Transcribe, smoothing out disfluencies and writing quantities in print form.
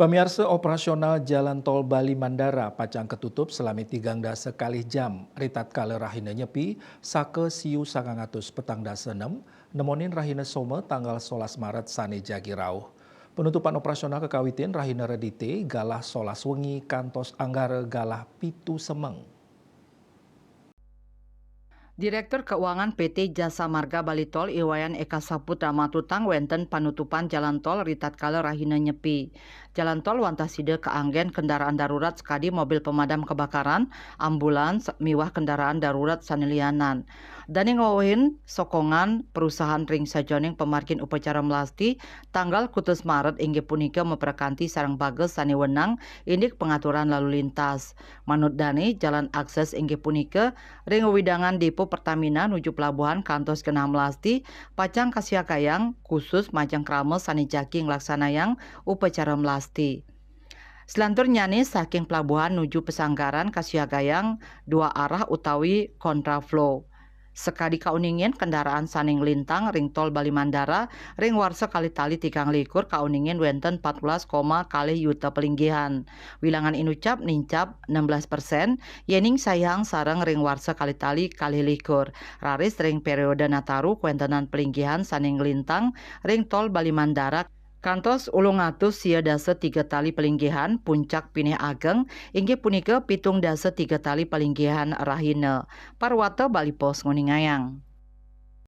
Pemirsa operasional Jalan Tol Bali Mandara pacang ketutup selama 3 sekali jam. Ritat kala rahina nyepi, sake siu 900 petang dasa 6, nemonin rahina some tanggal 11 Maret sane jagi rauh. Penutupan operasional kekawitin rahina redite galah solas wengi kantos anggara galah pitu semeng. Direktur Keuangan PT Jasa Marga Bali Tol Iwayan Eka Saputra matutang wenten panutupan jalan tol ritat kala rahina nyepi. Jalan tol wantaside keanggen kendaraan darurat sekadi mobil pemadam kebakaran, ambulans, miwah kendaraan darurat sanelianan. Dani ngawahin sokongan perusahaan ring sajoning pemarkin upacara melasti tanggal kutus Maret inggih punika memperkanti sarang bages sani wenang indik pengaturan lalu lintas. Manut Dani jalan akses inggih punika ring widangan depo Pertamina nuju pelabuhan kantos Genah Melasti pacang kasiakayang khusus majang krame sani jaking laksanayang upacara melasti. Selantur nyani saking pelabuhan nuju pesanggaran kasiagayang dua arah utawi kontraflow. Sekadi kauningin kendaraan saning lintang ring tol Bali Mandara ring warsa kali tali 3 likur kauningin wenten 14, kali yuta pelinggihan. Wilangan inucap nincap 16%, yening sayang sarang ring warsa kali tali kali likur. Raris ring periode Nataru kuentenan pelinggihan saning lintang ring tol Bali Mandara kantos ulung atus sia dasa 3 tali pelinggihan puncak Pineh Ageng inggih punika pitung dasa 3 tali pelinggihan rahina. Parwata Bali Pos nguningayang.